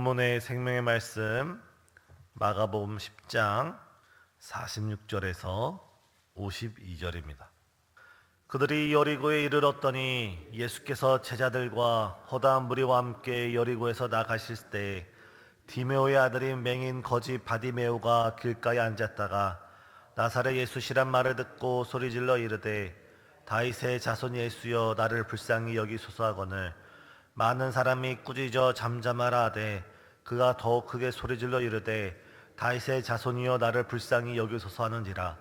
본문의 생명의 말씀 마가복음 10장 46절에서 52절입니다. 그들이 여리고에 이르렀더니 예수께서 제자들과 허다한 무리와 함께 여리고에서 나가실 때 디메오의 아들인 맹인 거지 바디메오가 길가에 앉았다가 나사렛 예수시란 말을 듣고 소리질러 이르되 다윗의 자손 예수여 나를 불쌍히 여기소서 하거늘 많은 사람이 꾸짖어 잠잠하라 하되 그가 더욱 크게 소리질러 이르되 다윗의 자손이여 나를 불쌍히 여기소서 하는지라.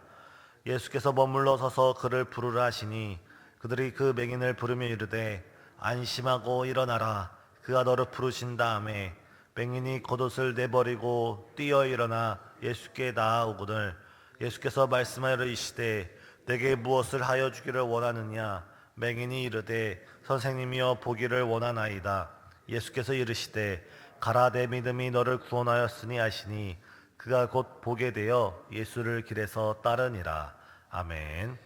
예수께서 머물러 서서 그를 부르라 하시니 그들이 그 맹인을 부르며 이르되 안심하고 일어나라 그가 너를 부르신다 하매 맹인이 겉옷을 내버리고 뛰어 일어나 예수께 나아오거늘 예수께서 말씀하여 이르시되 내게 무엇을 하여 주기를 원하느냐. 맹인이 이르되 선생님이여 보기를 원하나이다. 예수께서 이르시되 가라 내 믿음이 너를 구원하였으니 하시니 그가 곧 보게 되어 예수를 길에서 따르니라. 아멘.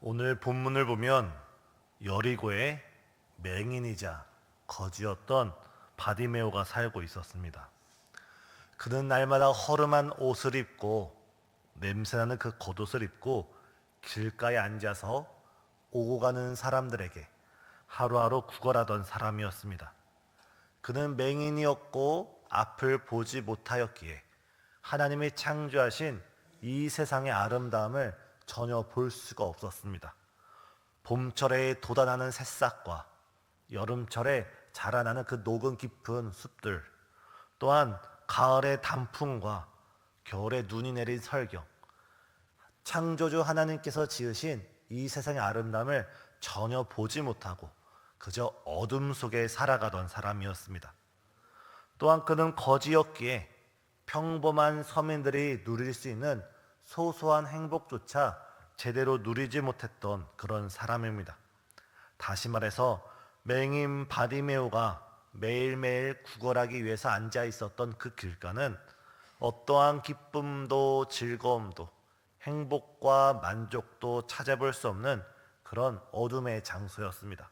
오늘 본문을 보면 여리고에 맹인이자 거지였던 바디메오가 살고 있었습니다. 그는 날마다 허름한 옷을 입고 냄새나는 그 겉옷을 입고 길가에 앉아서 오고 가는 사람들에게 하루하루 구걸하던 사람이었습니다. 그는 맹인이었고 앞을 보지 못하였기에 하나님이 창조하신 이 세상의 아름다움을 전혀 볼 수가 없었습니다. 봄철에 돋아나는 새싹과 여름철에 자라나는 그 녹은 깊은 숲들, 또한 가을의 단풍과 겨울에 눈이 내린 설경, 창조주 하나님께서 지으신 이 세상의 아름다움을 전혀 보지 못하고 그저 어둠 속에 살아가던 사람이었습니다. 또한 그는 거지였기에 평범한 서민들이 누릴 수 있는 소소한 행복조차 제대로 누리지 못했던 그런 사람입니다. 다시 말해서 맹인 바디메오가 매일매일 구걸하기 위해서 앉아 있었던 그 길가는 어떠한 기쁨도 즐거움도 행복과 만족도 찾아볼 수 없는 그런 어둠의 장소였습니다.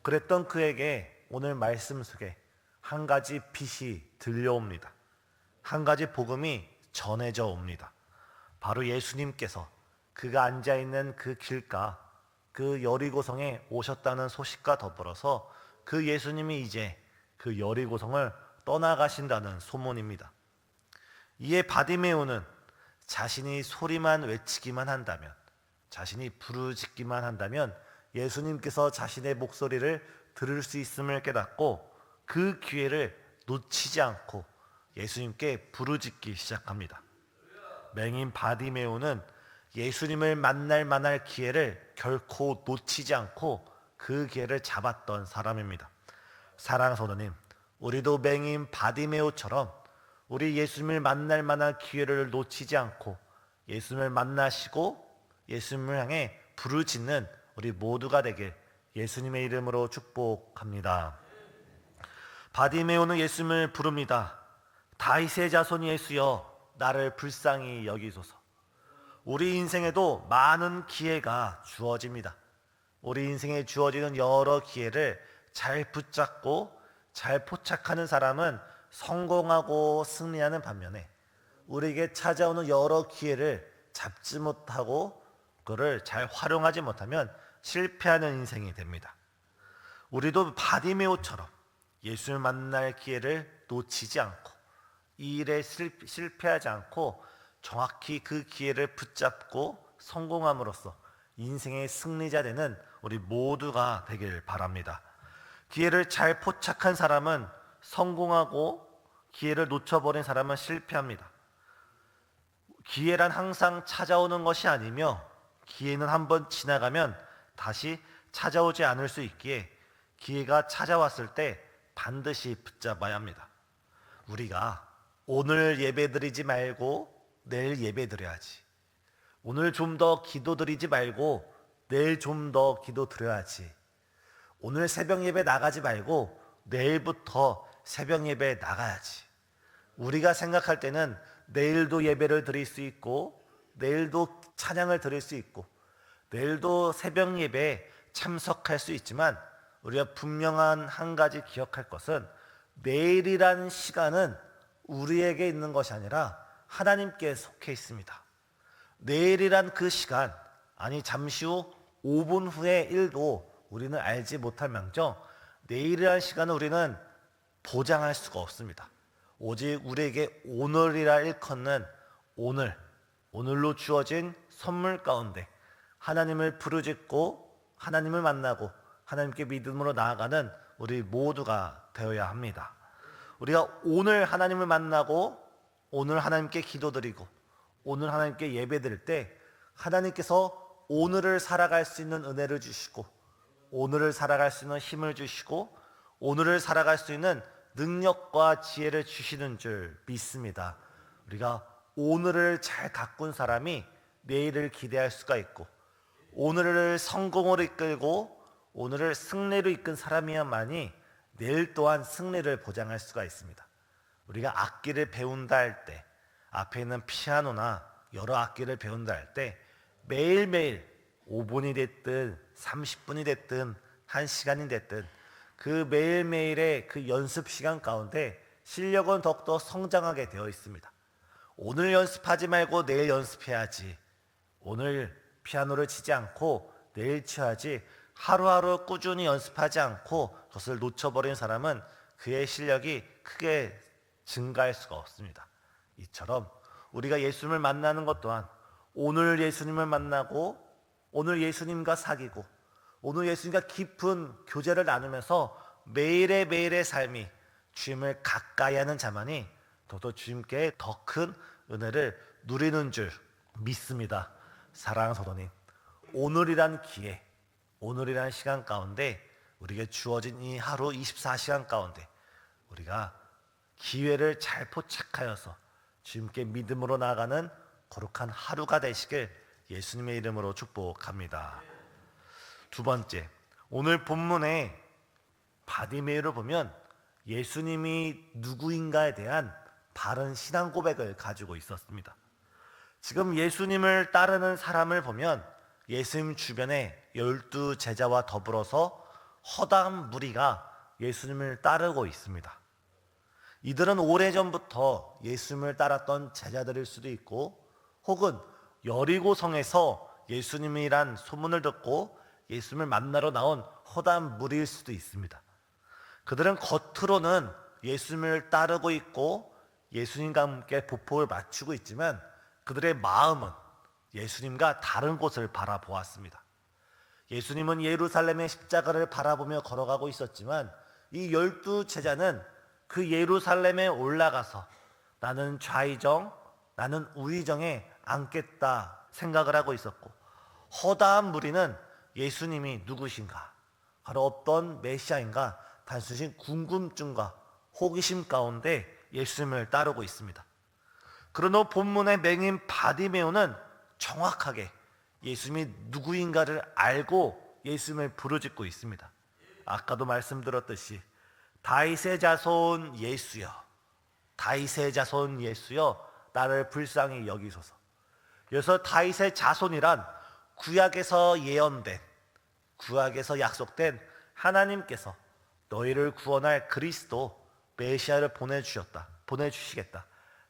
그랬던 그에게 오늘 말씀 속에 한 가지 빛이 들려옵니다. 한 가지 복음이 전해져 옵니다. 바로 예수님께서 그가 앉아있는 그 길가, 그 여리고성에 오셨다는 소식과 더불어서 그 예수님이 이제 그 여리고성을 떠나가신다는 소문입니다. 이에 바디메오는 자신이 소리만 외치기만 한다면, 자신이 부르짖기만 한다면 예수님께서 자신의 목소리를 들을 수 있음을 깨닫고 그 기회를 놓치지 않고 예수님께 부르짖기 시작합니다. 맹인 바디메오는 예수님을 만날 만할 기회를 결코 놓치지 않고 그 기회를 잡았던 사람입니다. 사랑하는 성도님, 우리도 맹인 바디메오처럼 우리 예수님을 만날 만한 기회를 놓치지 않고 예수님을 만나시고 예수님을 향해 부르짖는 우리 모두가 되길 예수님의 이름으로 축복합니다. 바디메오는 예수님을 부릅니다. 다윗의 자손 예수여 나를 불쌍히 여기소서. 우리 인생에도 많은 기회가 주어집니다. 우리 인생에 주어지는 여러 기회를 잘 붙잡고 잘 포착하는 사람은 성공하고 승리하는 반면에 우리에게 찾아오는 여러 기회를 잡지 못하고 그를 잘 활용하지 못하면 실패하는 인생이 됩니다. 우리도 바디메오처럼 예수를 만날 기회를 놓치지 않고 이 일에 실패하지 않고 정확히 그 기회를 붙잡고 성공함으로써 인생의 승리자 되는 우리 모두가 되길 바랍니다. 기회를 잘 포착한 사람은 성공하고 기회를 놓쳐버린 사람은 실패합니다. 기회란 항상 찾아오는 것이 아니며 기회는 한번 지나가면 다시 찾아오지 않을 수 있기에 기회가 찾아왔을 때 반드시 붙잡아야 합니다. 우리가 오늘 예배드리지 말고 내일 예배드려야지. 오늘 좀 더 기도드리지 말고 내일 좀 더 기도드려야지. 오늘 새벽 예배 나가지 말고 내일부터 새벽 예배 나가야지. 우리가 생각할 때는 내일도 예배를 드릴 수 있고 내일도 찬양을 드릴 수 있고 내일도 새벽 예배에 참석할 수 있지만 우리가 분명한 한 가지 기억할 것은 내일이란 시간은 우리에게 있는 것이 아니라 하나님께 속해 있습니다. 내일이란 그 시간, 아니 잠시 후 5분 후의 일도 우리는 알지 못할 망정 내일이란 시간은 우리는 보장할 수가 없습니다. 오직 우리에게 오늘이라 일컫는 오늘로 주어진 선물 가운데 하나님을 부르짖고 하나님을 만나고 하나님께 믿음으로 나아가는 우리 모두가 되어야 합니다. 우리가 오늘 하나님을 만나고 오늘 하나님께 기도드리고 오늘 하나님께 예배드릴 때 하나님께서 오늘을 살아갈 수 있는 은혜를 주시고 오늘을 살아갈 수 있는 힘을 주시고 오늘을 살아갈 수 있는 능력과 지혜를 주시는 줄 믿습니다. 우리가 오늘을 잘 가꾼 사람이 내일을 기대할 수가 있고 오늘을 성공으로 이끌고 오늘을 승리로 이끈 사람이야만이 내일 또한 승리를 보장할 수가 있습니다. 우리가 악기를 배운다 할 때 앞에 있는 피아노나 여러 악기를 배운다 할 때 매일매일 5분이 됐든 30분이 됐든 1시간이 됐든 그 매일매일의 그 연습 시간 가운데 실력은 더욱더 성장하게 되어 있습니다. 오늘 연습하지 말고 내일 연습해야지. 오늘 피아노를 치지 않고 내일 쳐야지. 하루하루 꾸준히 연습하지 않고 그것을 놓쳐버린 사람은 그의 실력이 크게 증가할 수가 없습니다. 이처럼 우리가 예수님을 만나는 것 또한 오늘 예수님을 만나고 오늘 예수님과 사귀고 오늘 예수님과 깊은 교제를 나누면서 매일의 삶이 주님을 가까이 하는 자만이 더더 주님께 더 큰 은혜를 누리는 줄 믿습니다. 사랑하는 성도님, 오늘이란 기회, 오늘이란 시간 가운데 우리에게 주어진 이 하루 24시간 가운데 우리가 기회를 잘 포착하여서 주님께 믿음으로 나아가는 거룩한 하루가 되시길 예수님의 이름으로 축복합니다. 두 번째, 오늘 본문에 바디메이를 보면 예수님이 누구인가에 대한 바른 신앙 고백을 가지고 있었습니다. 지금 예수님을 따르는 사람을 보면 예수님 주변에 12 제자와 더불어서 허다한 무리가 예수님을 따르고 있습니다. 이들은 오래전부터 예수님을 따랐던 제자들일 수도 있고 혹은 여리고성에서 예수님이란 소문을 듣고 예수님을 만나러 나온 허다한 무리일 수도 있습니다. 그들은 겉으로는 예수님을 따르고 있고 예수님과 함께 보폭을 맞추고 있지만 그들의 마음은 예수님과 다른 곳을 바라보았습니다. 예수님은 예루살렘의 십자가를 바라보며 걸어가고 있었지만 이 12 제자는 그 예루살렘에 올라가서 나는 좌의정, 나는 우의정에 앉겠다 생각을 하고 있었고 허다한 무리는 예수님이 누구신가, 바로 어떤 메시아인가 단순히 궁금증과 호기심 가운데 예수님을 따르고 있습니다. 그러나 본문의 맹인 바디메오는 정확하게 예수님이 누구인가를 알고 예수님을 부르짖고 있습니다. 아까도 말씀드렸듯이 다윗의 자손 예수여, 다윗의 자손 예수여, 나를 불쌍히 여기소서. 여기서 다윗의 자손이란 구약에서 예언된, 구약에서 약속된 하나님께서 너희를 구원할 그리스도 메시아를 보내주시겠다.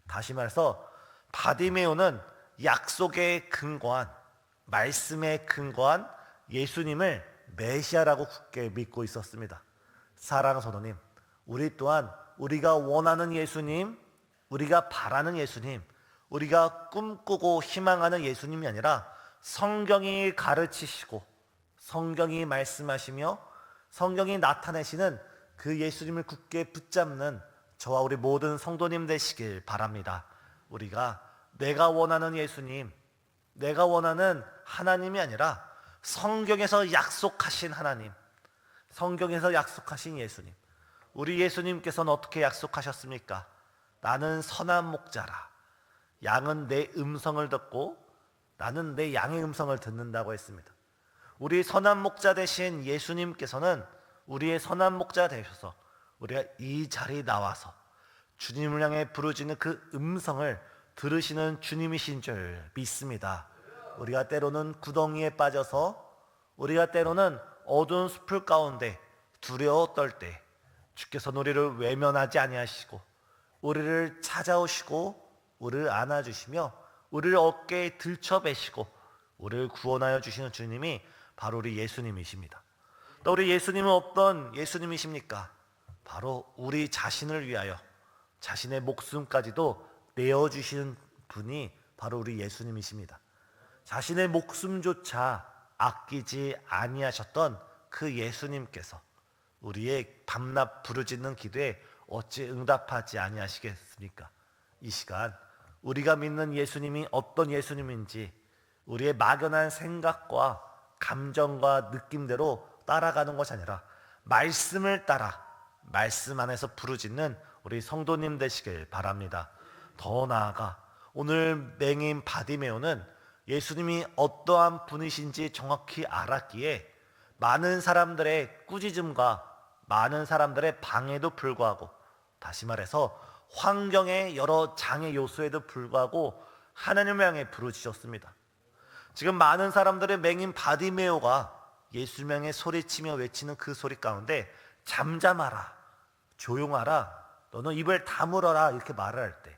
다시 말해서 바디메오는 약속에 근거한, 말씀에 근거한 예수님을 메시아라고 굳게 믿고 있었습니다. 사랑하는 성도님, 우리 또한 우리가 원하는 예수님, 우리가 바라는 예수님, 우리가 꿈꾸고 희망하는 예수님이 아니라 성경이 가르치시고 성경이 말씀하시며 성경이 나타내시는 그 예수님을 굳게 붙잡는 저와 우리 모든 성도님 되시길 바랍니다. 우리가 내가 원하는 예수님, 내가 원하는 하나님이 아니라 성경에서 약속하신 하나님, 성경에서 약속하신 예수님. 우리 예수님께서는 어떻게 약속하셨습니까? 나는 선한 목자라. 양은 내 음성을 듣고 나는 내 양의 음성을 듣는다고 했습니다. 우리 선한 목자 되신 예수님께서는 우리의 선한 목자 되셔서 우리가 이 자리에 나와서 주님을 향해 부르짖는 그 음성을 들으시는 주님이신 줄 믿습니다. 우리가 때로는 구덩이에 빠져서 우리가 때로는 어두운 숲을 가운데 두려워 떨 때 주께서는 우리를 외면하지 아니하시고 우리를 찾아오시고 우리를 안아주시며 우리를 어깨에 들쳐매시고 우리를 구원하여 주시는 주님이 바로 우리 예수님이십니다. 또 우리 예수님은 어떤 예수님이십니까? 바로 우리 자신을 위하여 자신의 목숨까지도 내어주시는 분이 바로 우리 예수님이십니다. 자신의 목숨조차 아끼지 아니하셨던 그 예수님께서 우리의 밤낮 부르짖는 기도에 어찌 응답하지 아니하시겠습니까? 이 시간 우리가 믿는 예수님이 어떤 예수님인지 우리의 막연한 생각과 감정과 느낌대로 따라가는 것이 아니라 말씀을 따라 말씀 안에서 부르짖는 우리 성도님 되시길 바랍니다. 더 나아가 오늘 맹인 바디메오는 예수님이 어떠한 분이신지 정확히 알았기에 많은 사람들의 꾸짖음과 많은 사람들의 방해도 불구하고, 다시 말해서 환경의 여러 장애 요소에도 불구하고 하나님을 향해 부르짖었습니다. 지금 많은 사람들의 맹인 바디메오가 예수님을 향해 소리치며 외치는 그 소리 가운데 잠잠하라, 조용하라, 너는 입을 다물어라 이렇게 말을 할 때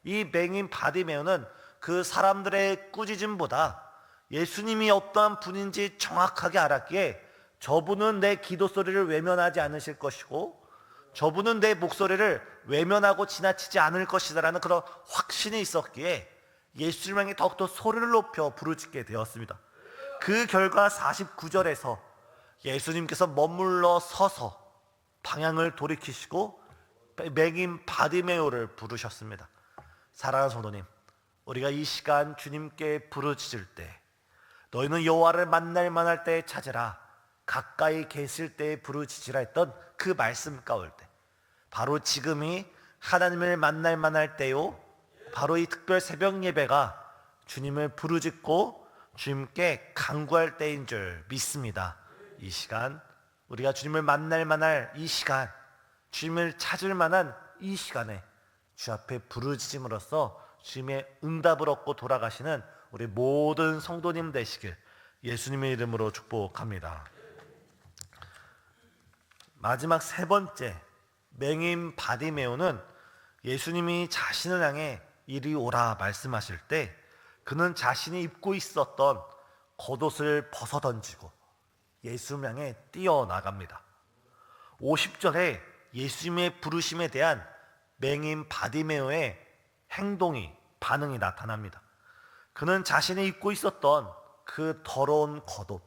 이 맹인 바디메오는 그 사람들의 꾸짖음보다 예수님이 어떠한 분인지 정확하게 알았기에 저분은 내 기도 소리를 외면하지 않으실 것이고 저분은 내 목소리를 외면하고 지나치지 않을 것이다라는 그런 확신이 있었기에 예수님 향해 더욱더 소리를 높여 부르짖게 되었습니다. 그 결과 49절에서 예수님께서 머물러 서서 방향을 돌이키시고 맹인 바디메오를 부르셨습니다. 사랑하는 성도님, 우리가 이 시간 주님께 부르짖을 때 너희는 여호와를 만날 만할 때에 찾으라, 가까이 계실 때에 부르짖으라 했던 그 말씀 가운데 바로 지금이 하나님을 만날 만할 때요, 바로 이 특별 새벽 예배가 주님을 부르짖고 주님께 간구할 때인 줄 믿습니다. 이 시간 우리가 주님을 만날 만할 이 시간, 주님을 찾을 만한 이 시간에 주 앞에 부르짖음으로써 주님의 응답을 얻고 돌아가시는 우리 모든 성도님 되시길 예수님의 이름으로 축복합니다. 마지막 세 번째, 맹인 바디메오는 예수님이 자신을 향해 이리 오라 말씀하실 때 그는 자신이 입고 있었던 겉옷을 벗어던지고 예수님 향해 뛰어나갑니다. 50절에 예수님의 부르심에 대한 맹인 바디메오의 행동이, 반응이 나타납니다. 그는 자신이 입고 있었던 그 더러운 겉옷,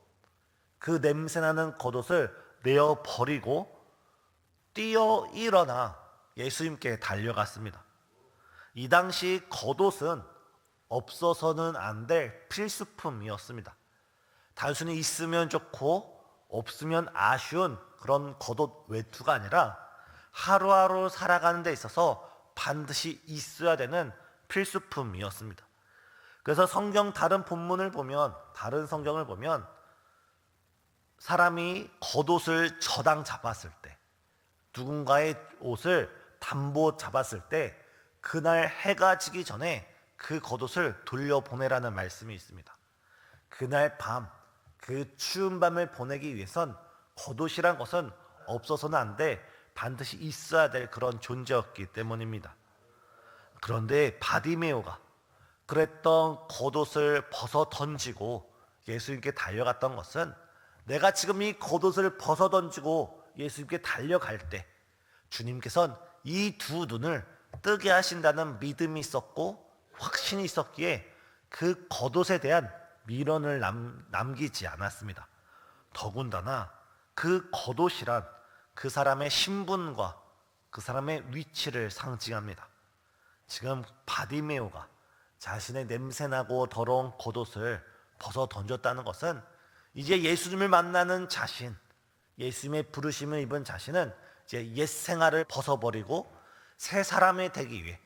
그 냄새나는 겉옷을 내어버리고 뛰어 일어나 예수님께 달려갔습니다. 이 당시 겉옷은 없어서는 안 될 필수품이었습니다. 단순히 있으면 좋고 없으면 아쉬운 그런 겉옷 외투가 아니라 하루하루 살아가는 데 있어서 반드시 있어야 되는 필수품이었습니다. 그래서 성경 다른 본문을 보면, 다른 성경을 보면 사람이 겉옷을 저당 잡았을 때, 누군가의 옷을 담보 잡았을 때 그날 해가 지기 전에 그 겉옷을 돌려보내라는 말씀이 있습니다. 그날 밤, 그 추운 밤을 보내기 위해선 겉옷이란 것은 없어서는 안 돼, 반드시 있어야 될 그런 존재였기 때문입니다. 그런데 바디메오가 그랬던 겉옷을 벗어 던지고 예수님께 달려갔던 것은, 내가 지금 이 겉옷을 벗어 던지고 예수님께 달려갈 때 주님께서는 이 두 눈을 뜨게 하신다는 믿음이 있었고 확신이 있었기에 그 겉옷에 대한 미련을 남기지 않았습니다. 더군다나 그 겉옷이란 그 사람의 신분과 그 사람의 위치를 상징합니다. 지금 바디메오가 자신의 냄새나고 더러운 겉옷을 벗어 던졌다는 것은 이제 예수님을 만나는 자신, 예수님의 부르심을 입은 자신은 이제 옛 생활을 벗어버리고 새 사람이 되기 위해,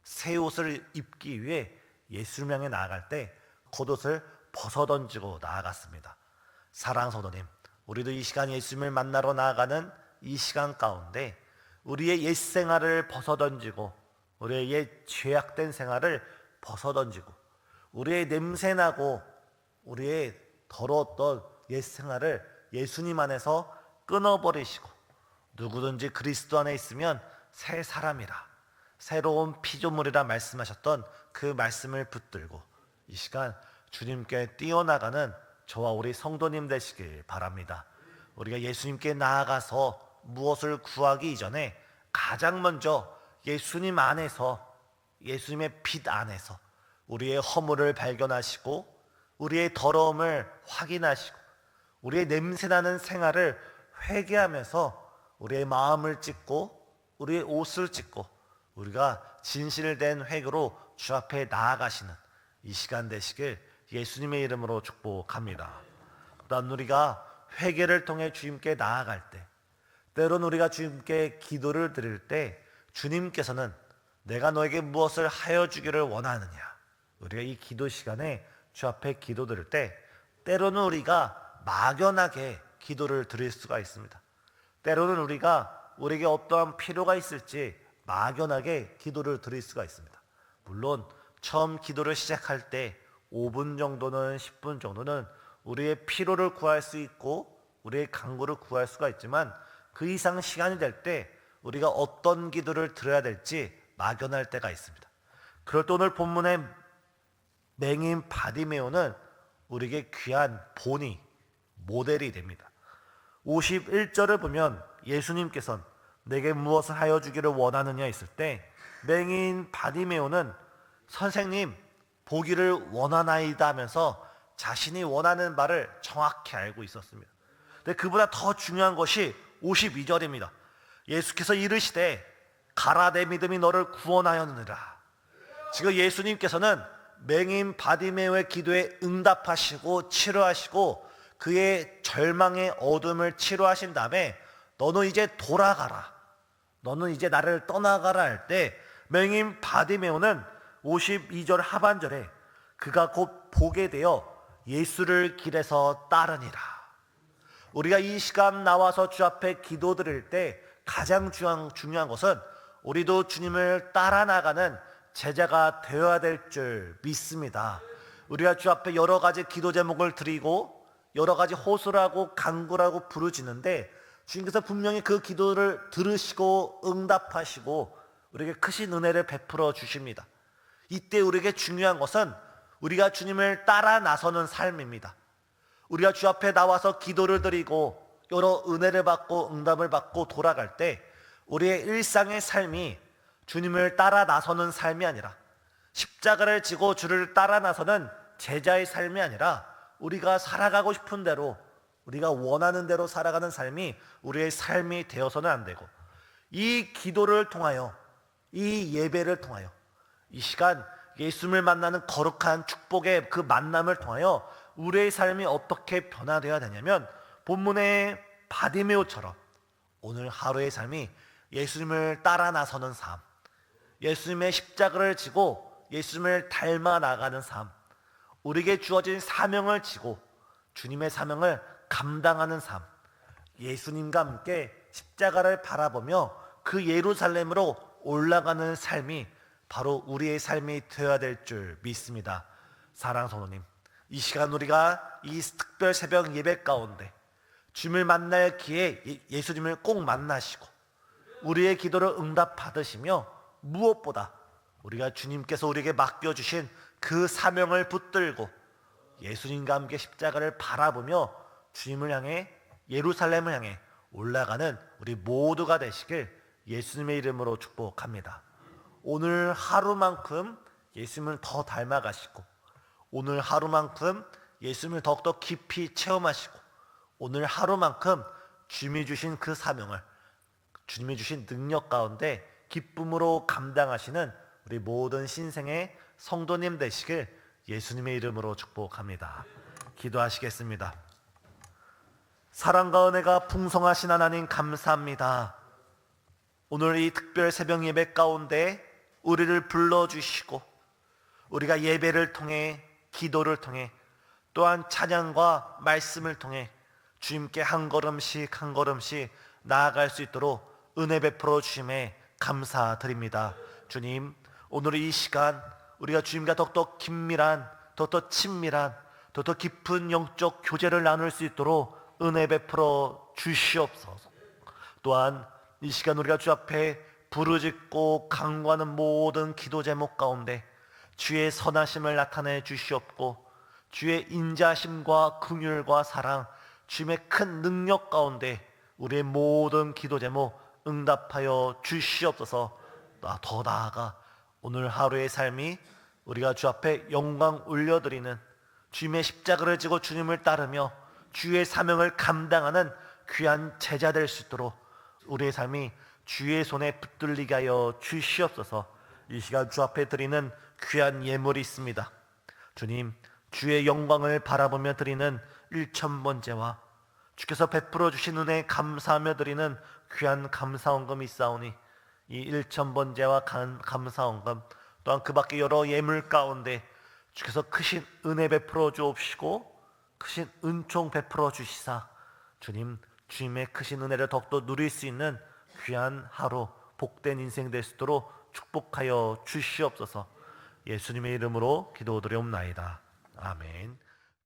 새 옷을 입기 위해 예수님 향해 나아갈 때 겉옷을 벗어 던지고 나아갔습니다. 사랑하는 성도님, 우리도 이 시간 예수님을 만나러 나아가는 이 시간 가운데 우리의 옛 생활을 벗어 던지고 우리의 옛 죄악된 생활을 벗어 던지고 우리의 냄새나고 우리의 더러웠던 옛 생활을 예수님 안에서 끊어버리시고 누구든지 그리스도 안에 있으면 새 사람이라, 새로운 피조물이라 말씀하셨던 그 말씀을 붙들고 이 시간 주님께 뛰어나가는 저와 우리 성도님 되시길 바랍니다. 우리가 예수님께 나아가서 무엇을 구하기 이전에 가장 먼저 예수님 안에서, 예수님의 빛 안에서 우리의 허물을 발견하시고 우리의 더러움을 확인하시고 우리의 냄새나는 생활을 회개하면서 우리의 마음을 찢고 우리의 옷을 찢고 우리가 진실된 회개로 주 앞에 나아가시는 이 시간 되시길 예수님의 이름으로 축복합니다. 또한 우리가 회개를 통해 주님께 나아갈 때, 때로는 우리가 주님께 기도를 드릴 때 주님께서는 내가 너에게 무엇을 하여 주기를 원하느냐, 우리가 이 기도 시간에 주 앞에 기도 드릴 때 때로는 우리가 막연하게 기도를 드릴 수가 있습니다. 때로는 우리에게 어떠한 필요가 있을지 막연하게 기도를 드릴 수가 있습니다. 물론 처음 기도를 시작할 때 5분 정도는 10분 정도는 우리의 필요를 구할 수 있고 우리의 간구를 구할 수가 있지만 그 이상 시간이 될 때 우리가 어떤 기도를 드려야 될지 막연할 때가 있습니다. 그럴 때 오늘 본문의 맹인 바디메오는 우리에게 귀한 본이, 모델이 됩니다. 51절을 보면 예수님께서는 내게 무엇을 하여 주기를 원하느냐 했을 때 맹인 바디메오는 선생님 보기를 원하나이다 하면서 자신이 원하는 바를 정확히 알고 있었습니다. 근데 그보다 더 중요한 것이 52절입니다. 예수께서 이르시되 가라, 내 믿음이 너를 구원하였느니라. 지금 예수님께서는 맹인 바디메오의 기도에 응답하시고 치료하시고 그의 절망의 어둠을 치료하신 다음에 너는 이제 돌아가라, 너는 이제 나를 떠나가라 할 때 맹인 바디메오는 52절 하반절에 그가 곧 보게 되어 예수를 길에서 따르니라. 우리가 이 시간 나와서 주 앞에 기도드릴 때 가장 중요한 것은 우리도 주님을 따라 나가는 제자가 되어야 될 줄 믿습니다. 우리가 주 앞에 여러 가지 기도 제목을 드리고 여러 가지 호소를 하고 간구를 하고 부르짖는데 주님께서 분명히 그 기도를 들으시고 응답하시고 우리에게 크신 은혜를 베풀어 주십니다. 이때 우리에게 중요한 것은 우리가 주님을 따라 나서는 삶입니다. 우리가 주 앞에 나와서 기도를 드리고 여러 은혜를 받고 응답을 받고 돌아갈 때 우리의 일상의 삶이 주님을 따라 나서는 삶이 아니라 십자가를 지고 주를 따라 나서는 제자의 삶이 아니라 우리가 살아가고 싶은 대로 우리가 원하는 대로 살아가는 삶이 우리의 삶이 되어서는 안 되고 이 기도를 통하여 이 예배를 통하여 이 시간 예수님을 만나는 거룩한 축복의 그 만남을 통하여 우리의 삶이 어떻게 변화되어야 되냐면 본문의 바디메오처럼 오늘 하루의 삶이 예수님을 따라 나서는 삶, 예수님의 십자가를 지고 예수님을 닮아 나가는 삶, 우리에게 주어진 사명을 지고 주님의 사명을 감당하는 삶, 예수님과 함께 십자가를 바라보며 그 예루살렘으로 올라가는 삶이 바로 우리의 삶이 되어야 될 줄 믿습니다. 사랑하는 성도님, 이 시간 우리가 이 특별 새벽 예배 가운데 주님을 만날 기회에 예수님을 꼭 만나시고 우리의 기도를 응답받으시며 무엇보다 우리가 주님께서 우리에게 맡겨주신 그 사명을 붙들고 예수님과 함께 십자가를 바라보며 주님을 향해 예루살렘을 향해 올라가는 우리 모두가 되시길 예수님의 이름으로 축복합니다. 오늘 하루만큼 예수님을 더 닮아가시고 오늘 하루만큼 예수님을 더욱더 깊이 체험하시고 오늘 하루만큼 주님이 주신 그 사명을 주님이 주신 능력 가운데 기쁨으로 감당하시는 우리 모든 신생의 성도님 되시길 예수님의 이름으로 축복합니다. 기도하시겠습니다. 사랑과 은혜가 풍성하신 하나님 감사합니다. 오늘 이 특별 새벽 예배 가운데 우리를 불러주시고 우리가 예배를 통해 기도를 통해 또한 찬양과 말씀을 통해 주님께 한 걸음씩 한 걸음씩 나아갈 수 있도록 은혜 베풀어 주심에 감사드립니다. 주님, 오늘 이 시간 우리가 주님과 더욱더 긴밀한, 더욱더 친밀한, 더욱더 깊은 영적 교제를 나눌 수 있도록 은혜 베풀어 주시옵소서. 또한 이 시간 우리가 주 앞에 부르짖고 간구하는 모든 기도 제목 가운데 주의 선하심을 나타내 주시옵고 주의 인자심과 긍휼과 사랑, 주님의 큰 능력 가운데 우리의 모든 기도 제목 응답하여 주시옵소서. 더 나아가 오늘 하루의 삶이 우리가 주 앞에 영광 올려드리는 주님의 십자가를 지고 주님을 따르며 주의 사명을 감당하는 귀한 제자 될 수 있도록 우리의 삶이 주의 손에 붙들리게 하여 주시옵소서. 이 시간 주 앞에 드리는 귀한 예물이 있습니다. 주님, 주의 영광을 바라보며 드리는 1,000번제와 주께서 베풀어 주신 은혜에 감사하며 드리는 귀한 감사원금이 있사오니 이 1,000번제와 감사원금 또한 그 밖에 여러 예물 가운데 주께서 크신 은혜 베풀어 주옵시고 크신 은총 베풀어 주시사 주님, 주님의 크신 은혜를 더욱더 누릴 수 있는 귀한 하루, 복된 인생 될 수 있도록 축복하여 주시옵소서. 예수님의 이름으로 기도드리옵나이다. 아멘.